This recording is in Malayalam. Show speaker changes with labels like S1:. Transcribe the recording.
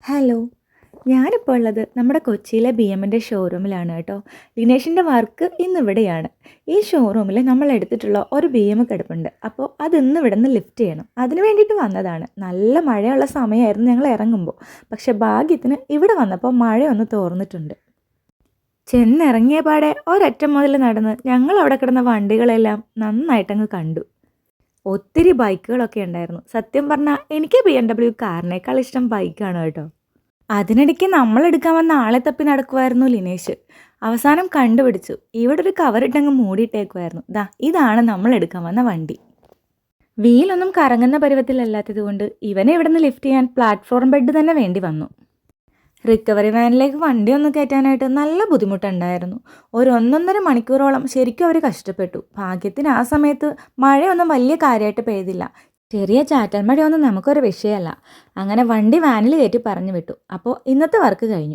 S1: ഹലോ. ഞാനിപ്പോൾ ഉള്ളത് നമ്മുടെ കൊച്ചിയിലെ ബി.എമ്മിൻ്റെ ഷോറൂമിലാണ് കേട്ടോ. ലിനേഷിൻ്റെ വർക്ക് ഇന്നിവിടെയാണ്. ഈ ഷോറൂമിൽ നമ്മൾ എടുത്തിട്ടുള്ള ഒരു ബി.എം കിടപ്പുണ്ട്. അപ്പോൾ അതിന്ന് ഇവിടെ നിന്ന് ലിഫ്റ്റ് ചെയ്യണം. അതിന് വേണ്ടിയിട്ട് വന്നതാണ്. നല്ല മഴയുള്ള സമയമായിരുന്നു ഞങ്ങൾ ഇറങ്ങുമ്പോൾ. പക്ഷേ ഭാഗ്യത്തിന് ഇവിടെ വന്നപ്പോൾ മഴയൊന്ന് തോർന്നിട്ടുണ്ട്. ചെന്നിറങ്ങിയ പാടെ ഒരറ്റം മുതൽ നടന്ന് ഞങ്ങൾ അവിടെ കിടന്ന വണ്ടികളെല്ലാം നന്നായിട്ടങ്ങ് കണ്ടു. ഒത്തിരി ബൈക്കുകളൊക്കെ ഉണ്ടായിരുന്നു. സത്യം പറഞ്ഞാൽ എനിക്ക് BMW കാറിനേക്കാൾ ഇഷ്ടം ബൈക്കാണ് കേട്ടോ. അതിനിടയ്ക്ക് നമ്മളെടുക്കാൻ വന്ന ആളെ തപ്പി നടക്കുമായിരുന്നു ലിനേഷ്. അവസാനം കണ്ടുപിടിച്ചു. ഇവിടെ ഒരു കവറിട്ടങ്ങ് മൂടിയിട്ടേക്കുമായിരുന്നു. ഇതാണ് നമ്മൾ എടുക്കാൻ വന്ന വണ്ടി. വീലൊന്നും കറങ്ങുന്ന പരുവത്തിലല്ലാത്തത് കൊണ്ട് ഇവനെ ഇവിടെ നിന്ന് ലിഫ്റ്റ് ചെയ്യാൻ പ്ലാറ്റ്ഫോം ബെഡ് തന്നെ വേണ്ടി വന്നു. റിക്കവറി വാനിലേക്ക് വണ്ടി ഒന്ന് കയറ്റാനായിട്ട് നല്ല ബുദ്ധിമുട്ടുണ്ടായിരുന്നു. ഒരു 1.5 മണിക്കൂറോളം ശരിക്കും അവർ കഷ്ടപ്പെട്ടു. ഭാഗ്യത്തിന് ആ സമയത്ത് മഴയൊന്നും വലിയ കാര്യമായിട്ട് പെയ്തില്ല. ചെറിയ ചാറ്റൽ മഴയൊന്നും നമുക്കൊരു വിഷയമല്ല. അങ്ങനെ വണ്ടി വാനിൽ കയറ്റി പറഞ്ഞു വിട്ടു. അപ്പോൾ ഇന്നത്തെ വർക്ക് കഴിഞ്ഞു.